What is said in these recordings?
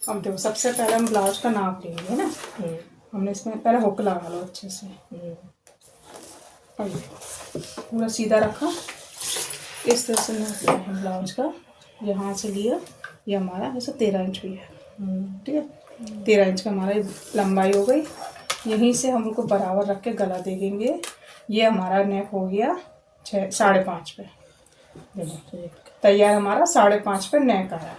अब देखो सबसे पहले हम ब्लाउज का नाप लेंगे ना। हमने इसमें पहले हुक लगा लो अच्छे से। और ये पूरा सीधा रखा, इस तरह से नाप लिया है ब्लाउज का। यहाँ से लिया, ये हमारा जैसे 13 इंच भी है, ठीक है। 13 इंच का हमारा लंबाई हो गई। यहीं से हम उनको बराबर रख के गला देखेंगे। ये हमारा नेक हो गया 5.5 पे तैयार। हमारा 5.5 पे नेक आया।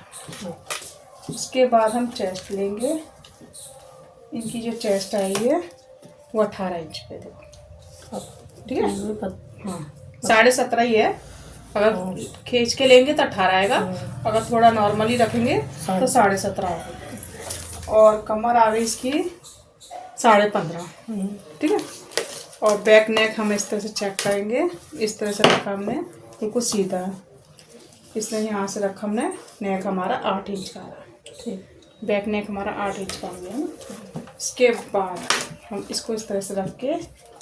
उसके बाद हम चेस्ट लेंगे। इनकी जो चेस्ट आई है वो 18 इंच पे देखो, ठीक है। हाँ 17.5 ही है। अगर खींच के लेंगे तो 18 आएगा, अगर थोड़ा नॉर्मली रखेंगे तो 17.5 आएगा। और कमर आ गई इसकी 15.5, ठीक है। और बैक नेक हम इस तरह से चेक करेंगे। इस तरह से रखा हमने, बिल्कुल सीधा है। इसलिए यहाँ से रखा हमने, नेक हमारा 8 इंच का है, ठीक। बैक नेक हमारा 8 इंच का हो गया। इसके बाद हम इसको इस तरह से रख के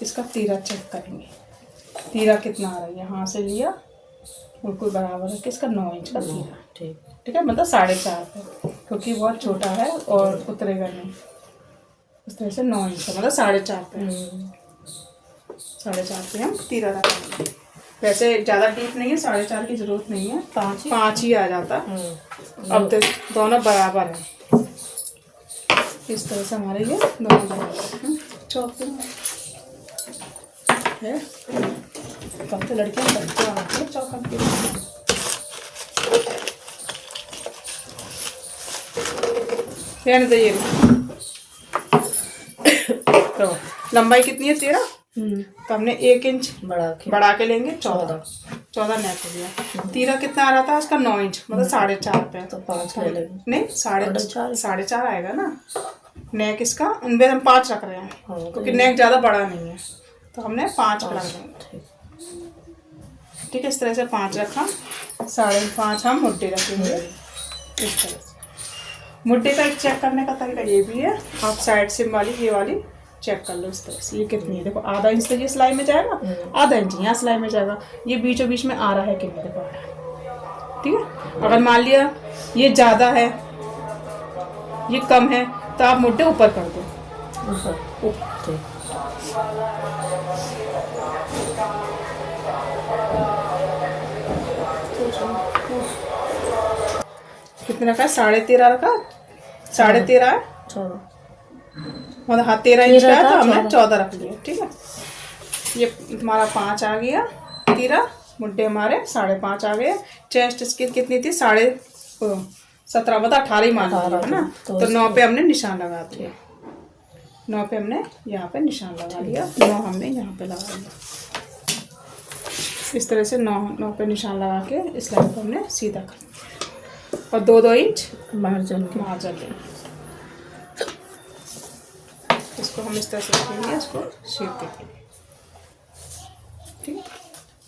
इसका तीरा चेक करेंगे। तीरा कितना आ रहा है, यहाँ से लिया बिल्कुल बराबर है कि इसका 9 इंच का तीरा, ठीक है। मतलब 4.5 पे, क्योंकि बहुत छोटा है और उतरेगा नहीं। इस तरह से 9 इंच का मतलब 4.5 पे, 4.5 पे हम तीरा रखेंगे। वैसे ज़्यादा डीप नहीं है, 4.5 की ज़रूरत नहीं है, 5 ही आ जाता। अब दोनों बराबर हैं। इस तरह से हमारे ये दोनों बराबर हैं। चौक है, कब तो लड़कियाँ करते हैं चौका के। रहने दो ये। तो लंबाई कितनी है 13, तो हमने 1 इंच बढ़ा के लेंगे 14 नेक हो गया। तीरा कितना आ रहा था उसका 9 इंच मतलब 4.5 पे, तो 5 ले लेंगे। नहीं 4.5 आएगा ना नेक इसका। उनमें हम 5 रख रहे हैं क्योंकि नेक ज़्यादा बड़ा नहीं है, तो हमने 5 रख देंगे, ठीक है। इस तरह से 5 रखा। 5.5 हम मुड्ढे रखेंगे इस तरह से। मुड्ढे का एक चेक करने का तरीका ये भी है, आप साइड सिम वाली ये वाली चेक कर लो इस तरह से। ये कितनी है देखो, आधा इंच तो ये सिलाई में जाएगा, आधा इंच यहाँ सिलाई में जाएगा। ये बीचों बीच में आ रहा है कि नहीं देखो, ठीक है। अगर मान लिया ये ज़्यादा है ये कम है तो आप मुड्ढे ऊपर कर दो, ऊपर। कितने रखा है, 13.5 रखा, 13.5 है मतलब। हाँ 13 इंच का है तो हमने 14 रख लिया, ठीक है। ये हमारा 5 आ गया तीरा। मुड्ढे हमारे 5.5 आ गए। चेस्ट इसकी कितनी थी 17 मतलब 18 ही मान लिया है ना, तो 9 पे हमने निशान लगा दिया। 9 पे हमने यहाँ पे निशान लगा लिया, 9 हमने यहाँ पे लगा लिया। इस तरह से 9 पे निशान लगा के इस लाइन को हमने सीधा कर और 2-2 इंच मार्जिन लेंगे। इसको हम इस तरह से रखेंगे, इसको शेप देंगे, ठीक है।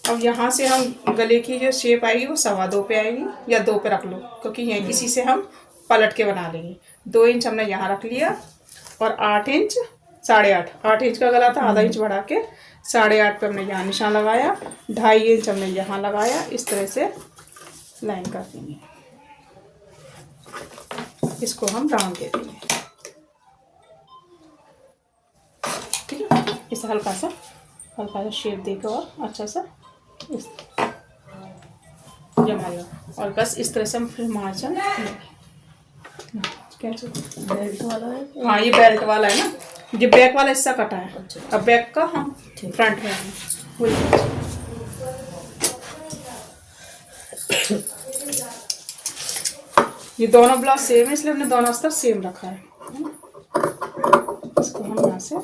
अब यहाँ से हम गले की जो शेप आएगी वो 2.25 पे आएगी, या 2 पे रख लो क्योंकि यहीं इसी से हम पलट के बना लेंगे। 2 इंच हमने यहाँ रख लिया और 8 इंच 8.5 इंच का गला था, आधा इंच बढ़ा के 8.5 पे हमने यहाँ निशान लगाया। 2.5 इंच हमने यहाँ लगाया। इस तरह से लाइन कर देंगे। इसको हम राउंड दे देंगे, ठीक है। इसे हल्का सा शेप देकर और अच्छा सा इस जमा लो। और बस इस तरह से हम फिर मार्जिन बेल्ट वाला है। हाँ ये बेल्ट वाला है ना, ये बैक वाला हिस्सा कटा है। अच्छा। अब बैक का हम फ्रंट में वही। ये दोनों ब्लाउज सेम है इसलिए हमने दोनों अस्तर सेम रखा है। इसको हम यहाँ से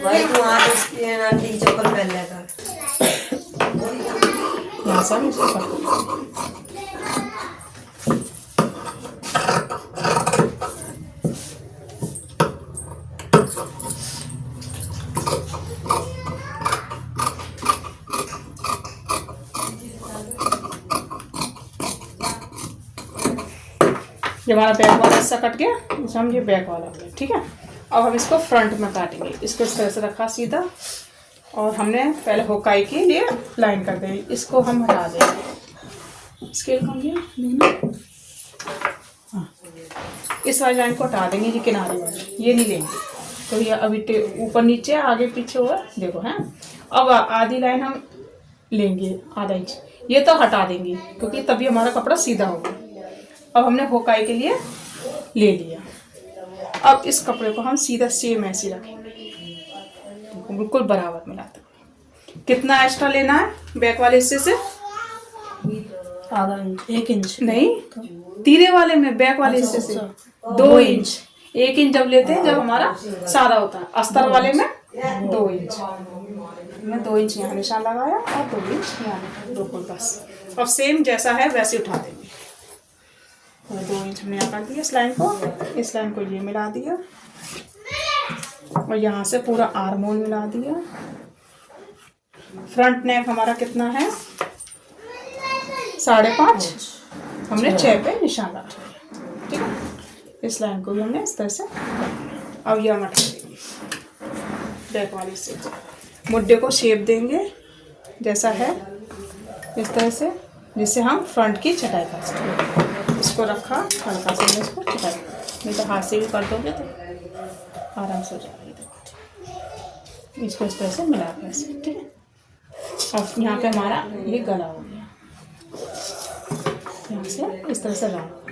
भाई तू आंटी चप्पल पहन लेगा यहाँ से ये हमारा बैक वाला हिस्सा कट गया, इसमें हम ये बैक वाला हो गया। ठीक है, अब हम इसको फ्रंट में काटेंगे। इसको इस तरह से रखा सीधा, और हमने पहले हुकाई के लिए लाइन कर देंगे। इसको हम हटा देंगे, स्केल कम गया देखना। हाँ, इस वाली लाइन को हटा देंगे, ये किनारे वाली ये नहीं लेंगे, तो ये अभी ऊपर नीचे आगे पीछे हुआ देखो है। अब आधी लाइन हम लेंगे, आधा इंच, ये तो हटा देंगे क्योंकि तभी हमारा कपड़ा सीधा होगा। अब हमने हुकाई के लिए ले लिया। अब इस कपड़े को हम सीधा सेम ऐसे रखेंगे, बिल्कुल बराबर मिलाते हुए। कितना एक्स्ट्रा लेना है बैक वाले हिस्से से? आधा इंच, 1 इंच नहीं, तीरे वाले में बैक वाले हिस्से से 2 इंच। 1 इंच जब लेते हैं जब हमारा सादा होता है, अस्तर वाले में 2 इंच। मैं 2 इंच यहाँ निशान लगाया और 2 इंच यहाँ, बिल्कुल बस। अब सेम जैसा है वैसे उठा देंगे। 2 इंच हमने यहाँ कर दिया इस लाइन को, इस लाइन को ये मिला दिया, और यहाँ से पूरा आर्म होल मिला दिया। फ्रंट नेक हमारा कितना है? 5.5, हमने 6 पे निशान लगा। ठीक है, इस लाइन को भी हमने इस तरह से। अब ये हम हटा देंगे बैक वाले से, मुड्ढे को शेप देंगे जैसा है इस तरह से, जिससे हम फ्रंट की छटाई कर सकें। इसको रखा हल्का से, इसको छटाई, नहीं तो हाथ से भी कर दोगे तो आराम से हो जाएगी। इसको इस तरह से मिला के ऐसे। ठीक है, और यहाँ पे हमारा ये गला हो गया, यहाँ से इस तरह से राउंड,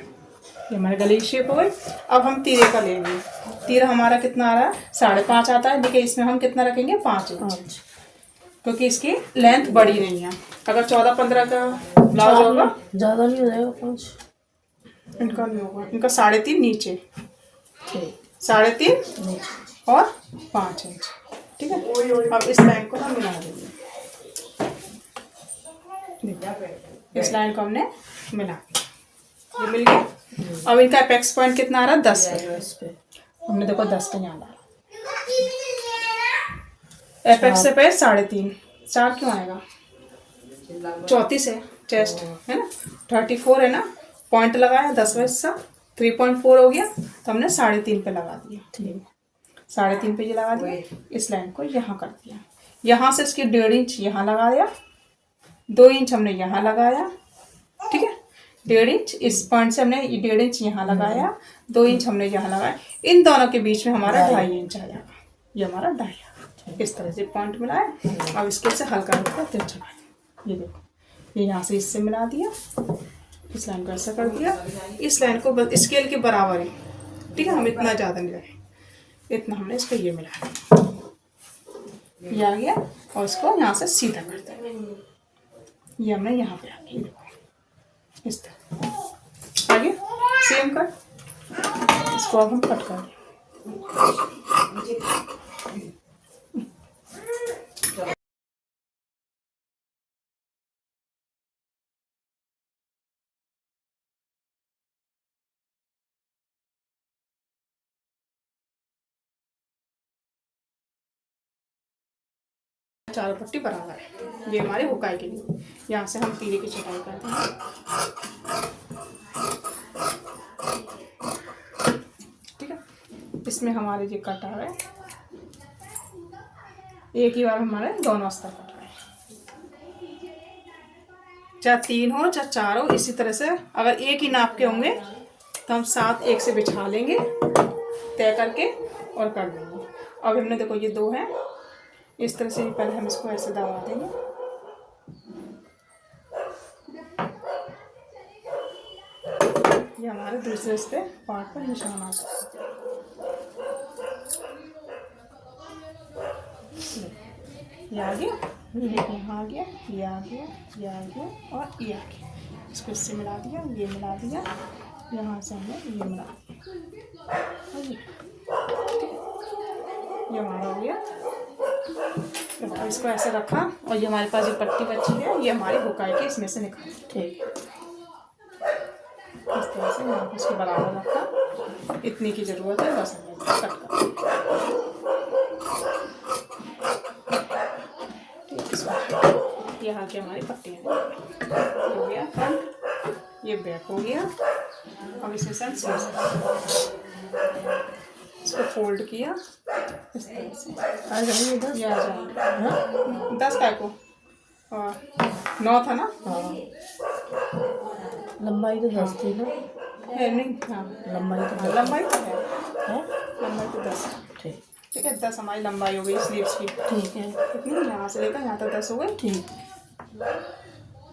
ये हमारे गले की शेप हो गई। अब हम तीरे का लेंगे। तीरा हमारा कितना आ रहा है? 5.5 आता है। देखिए इसमें हम कितना रखेंगे? 5 इंच, क्योंकि इसकी लेंथ बड़ी नहीं है। अगर 14-15 का ब्लाउज होगा ज़्यादा नहीं हो जाएगा, 5 इनका नहीं होगा, इनका 3.5 नीचे, 3.5 और 5 इंच। ठीक है, अब इस लाइन को हम मिला देंगे। इस लाइन को हमने मिला, ये मिल गया। अब इनका एपेक्स पॉइंट कितना आ रहा है? 10 पे। हमने देखो 10 पे यहाँ डाला। एपेक्स से पे 3.5, 4 क्यों आएगा? 34 है चेस्ट, है ना, 34 है ना, पॉइंट लगाया 10वां हिस्सा, 3.4 हो गया, तो हमने 3.5 पे लगा दिया। ठीक है, 3.5 पे ये लगा दिया। इस लाइन को यहाँ कर दिया, यहाँ से इसकी 1.5 इंच यहाँ लगाया, 2 इंच हमने यहाँ लगाया। ठीक है, 1.5 इंच इस पॉइंट से हमने 1.5 इंच यहाँ लगाया, 2 इंच हमने यहाँ लगाया। इन दोनों के बीच में हमारा 2.5 इंच आ जाएगा, ये हमारा 2.5। इस तरह से पॉइंट मिलाए। अब इसके से हल्का हल्का तिरछा, ये देखो, ये यहाँ से इससे मिला दिया, इस लाइन को ऐसा कर दिया। इस लाइन को स्केल के बराबर ही, ठीक है, हम इतना ज़्यादा नहीं रखें, इतना हमने इसको ये मिला दिया, ये आ गया। और इसको यहाँ से सीधा कर दिया, ये हमने यहाँ पे आ गया इस तरह। आगे सेम कट, इसको अब हम कट कर दें। चारों पट्टी बराबर है, ये हमारे हुकाई के लिए। यहाँ से हम तीरे की छटाई करते हैं। ठीक है, इसमें हमारे ये कट आ रहा है, एक ही बार हमारे दोनों अस्तर कट रहे हैं, चाहे 3 हो चाहे 4 हो, इसी तरह से। अगर एक ही नाप के होंगे तो हम 7 एक से बिछा लेंगे तय करके और कर देंगे। अब हमने देखो ये 2 हैं, इस तरह से पहले हम इसको ऐसे दबा देंगे, ये हमारे दूसरे इस पे पार्ट पर निशान आ जाएगा। ये आ गया, यहाँ आ गया, ये आ गया, ये आ गया और ये आ गया। इसको इससे मिला दिया, ये मिला दिया, यहाँ से हमने ये मिला दिया, ये हमारा हो गया। अब इसको ऐसे रखा, और ये हमारे पास जो पट्टी बची है ये हमारी हुकाई की, इसमें से निकाल। ठीक, इस तरह से यहाँ पर इसको बराबर रखा, इतनी की ज़रूरत है बस, हमें कट कर। ये आगे हमारी पट्टी हो गया फ्रंट, ये बैक हो गया, अब इसमें से हम स्लीव्स इसको फोल्ड किया इस तरह से, आ जाएंगे 10। ये आ जाएगा। हाँ 10 काय को और 9 था ना। हाँ, लंबाई तो 10 थी ना। है नहीं, हाँ लंबाई तो 10 लंबाई तो है, है। लंबाई तो 10। ठीक ठीक है, 10 हमारी लंबाई हो गई स्लीव्स की। ठीक है। कितनी, यहाँ से लेकर यहाँ तक 10 हो गई। ठीक।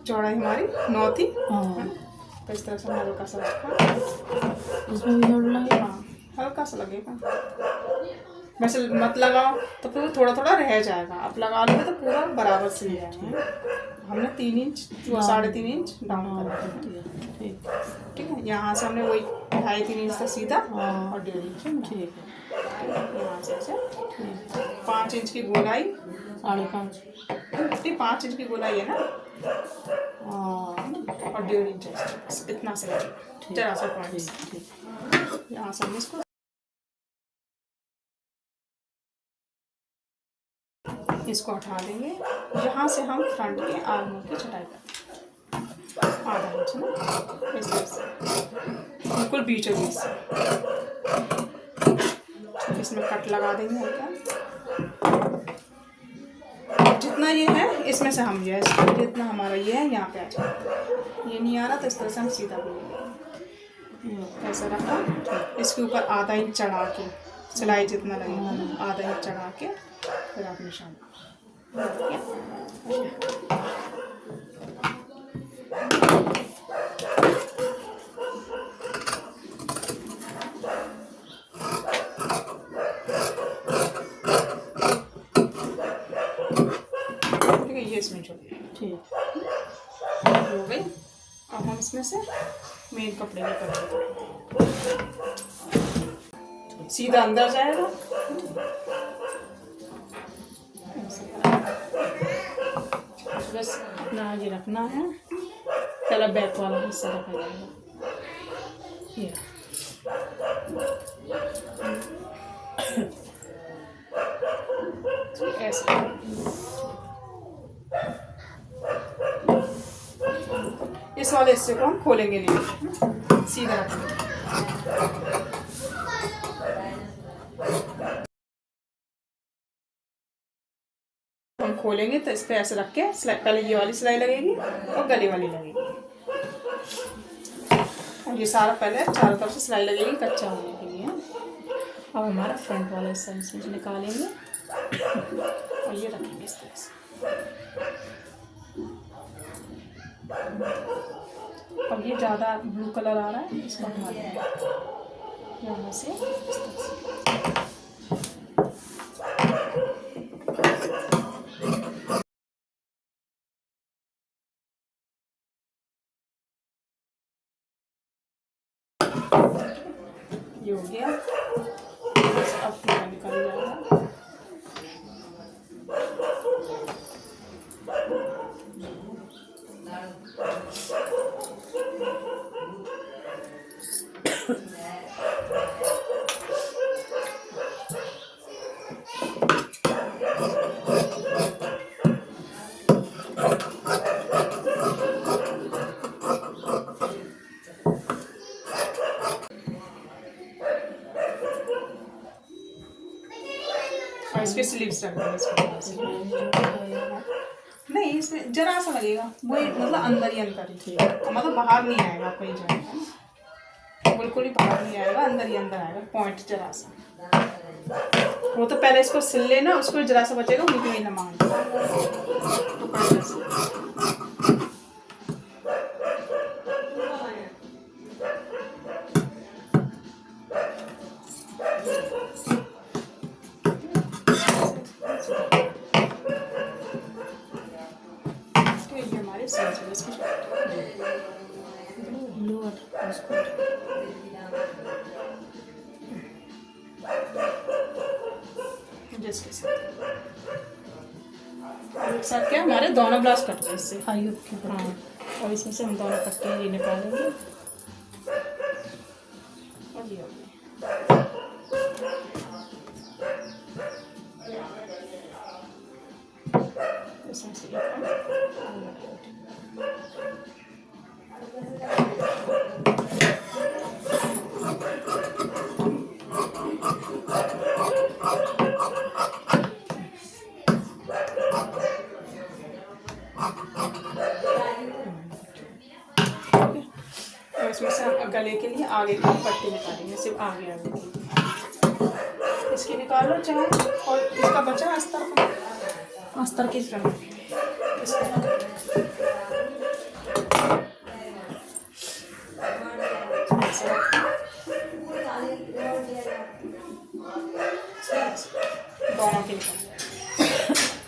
चौड़ाई हमारी 9 थी। हाँ तो इस तरह से हम हल्का सा रखा। इसमें भी जोड़ लगेगा। हाँ हल्का सा लगेगा, वैसे मत लगाओ तो फिर थोड़ा थोड़ा रह जाएगा, आप लगा लोगे तो पूरा बराबर से ले जाएंगे। हमने 3 इंच, 3.5 इंच डाउन कर दिया। ठीक ठीक है, यहाँ से हमने वही 2.5-3 इंच तक सीधा हाँ। और 1.5 इंच ठीक है। यहाँ से ऐसे 5 इंच की गोलाई, 5.5। 5 इंच की गोलाई है ना, हाँ और 1.5 इंच ऐसे, इतना से लगेगा जरा सा पॉइंट। ठीक। यहाँ से हम इसको हटा देंगे। यहाँ से हम फ्रंट के आर्मों की छटाई करते हैं, आधा इंच ना, इस तरह से बिल्कुल बीचों बीच से। इसमें कट लगा देंगे हल्का, जितना ये है इसमें से हम ये जितना हमारा ये है यहाँ पे आ जाए। ये नहीं आ रहा तो इस तरह से हम सीधा बोलेंगे, ऐसा रखा। इसके ऊपर आधा इंच चढ़ा के, सिलाई जितना लगेगा आधा इंच चढ़ा के फिर आप निशान। ठीक है, ये इसमें जो ठीक हो गई। अब हम इसमें से मेन कपड़े के कपड़े सीधा अंदर जाएगा। बस अपना आगे रखना है, पहले बैक वाला हिस्सा रखा जाएगा। ये ऐसे इस वाले हिस्से को हम खोलेंगे नहीं, सीधा रखेंगे। हम खोलेंगे तो इस पे ऐसे रख के पहले ये वाली सिलाई लगेगी और गले वाली लगेगी, और ये सारा पहले चारों तरफ से सिलाई लगेगी कच्चा होने के लिए। अब हमारा फ्रंट वाला हिस्सा इसमें से निकालेंगे और ये रखेंगे इस तरह से। अब ये ज़्यादा ब्लू कलर आ रहा है, इसको हटा देंगे यहाँ से इस तरह से। ये हो गया, अब पूरा निकल जाएगा। और इसके स्लीव्स रख देंगे नहीं, इसमें जरा सा लगेगा, वही मतलब अंदर ही अंदर ही, मतलब बाहर नहीं आएगा, कहीं जाएगा बिल्कुल ही बाहर नहीं आएगा, अंदर ही अंदर आएगा पॉइंट जरा सा। वो तो पहले इसको सिल लेना, उसको जरा सा बचेगा, मुझे वही ना मांग जिसके साथ क्या हमारे दोनों ब्लाउज कट गए इससे। हाँ और इसमें से हम दोनों पट्टी ये निकालेंगे और ये इसमें से इसमें से हम गले के लिए आगे की पट्टी निकालेंगे, सिर्फ आगे आगे की। इसकी निकालो चाहे, और इसका बचा अस्तर का, अस्तर की तरफ दोनों की निकालो।